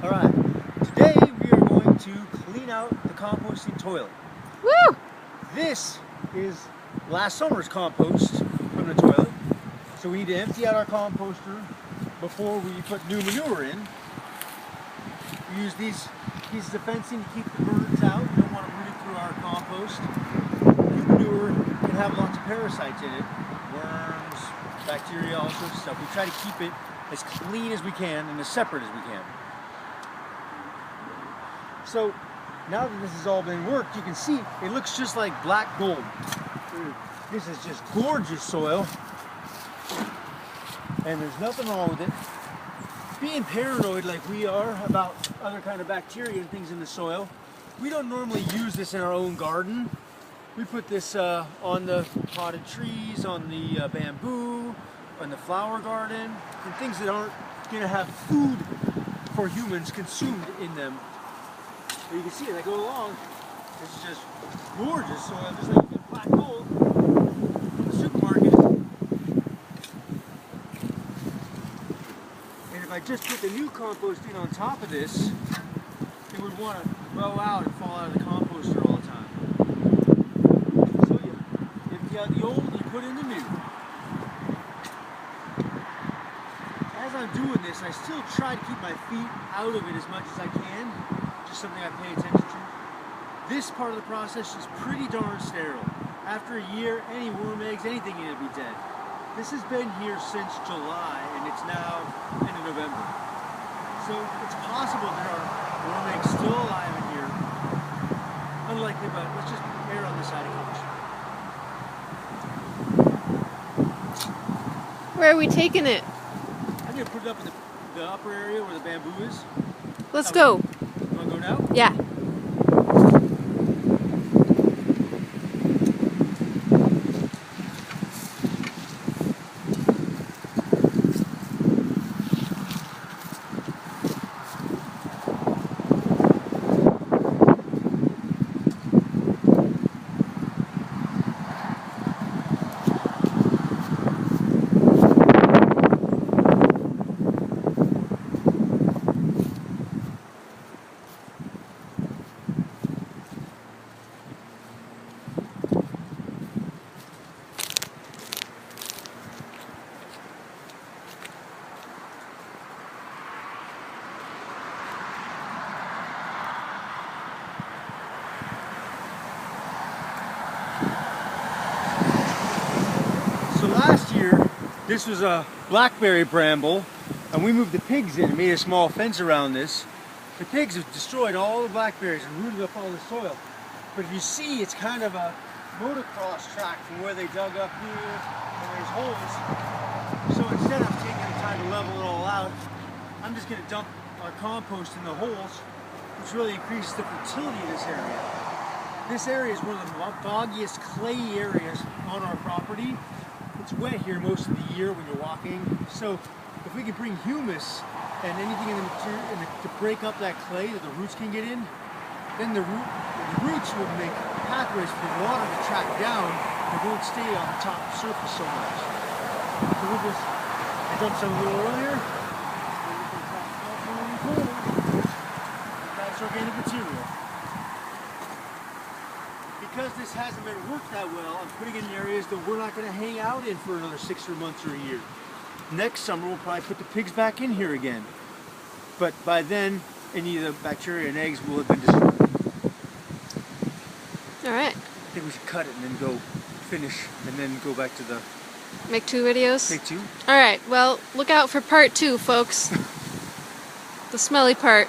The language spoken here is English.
Alright, today we are going to clean out the composting toilet. Woo! This is last summer's compost from the toilet. So we need to empty out our composter before we put new manure in. We use these pieces of fencing to keep the birds out. We don't want them rooting through our compost. New manure can have lots of parasites in it. Worms, bacteria, all sorts of stuff. We try to keep it as clean as we can and as separate as we can. So now that this has all been worked, you can see it looks just like black gold. This is just gorgeous soil, and there's nothing wrong with it. Being paranoid like we are about other kind of bacteria and things in the soil, we don't normally use this in our own garden. We put this on the potted trees, on the bamboo, on the flower garden, and things that aren't going to have food for humans consumed in them. But you can see as I go along, this is just gorgeous soil, just like you get black gold from the supermarket. And if I just put the new compost in on top of this, it would want to grow out and fall out of the composter all the time. So you empty out the old, you put in the new. As I'm doing this, I still try to keep my feet out of it as much as I can. Just something I pay attention to. This part of the process is pretty darn sterile. After a year, any worm eggs, anything in it will be dead. This has been here since July, and it's now end of November. So it's possible there are worm eggs still alive in here. Unlikely, but let's just err on the side of caution. Where are we taking it? I'm going to put it up in the upper area where the bamboo is. Let's go. You want to go now? Yeah. So last year, this was a blackberry bramble, and we moved the pigs in and made a small fence around this. The pigs have destroyed all the blackberries and rooted up all the soil. But if you see, it's kind of a motocross track from where they dug up here, and there's holes. So instead of taking the time to level it all out, I'm just going to dump our compost in the holes, which really increases the fertility of this area. This area is one of the boggiest, clayey areas on our property. It's wet here most of the year when you're walking, so if we can bring humus and anything in the material to break up that clay that the roots can get in, then the roots will make pathways for water to track down and won't stay on the top surface so much. So we'll just, I dumped some a little earlier. That's organic material. Because this hasn't been worked that well, I'm putting in areas that we're not going to hang out in for another 6 months or a year. Next summer we'll probably put the pigs back in here again. But by then, any of the bacteria and eggs will have been destroyed. Alright. I think we should cut it and then go finish and then go back to the... Make 2 videos? Make 2? Alright, well, look out for part 2, folks. The smelly part.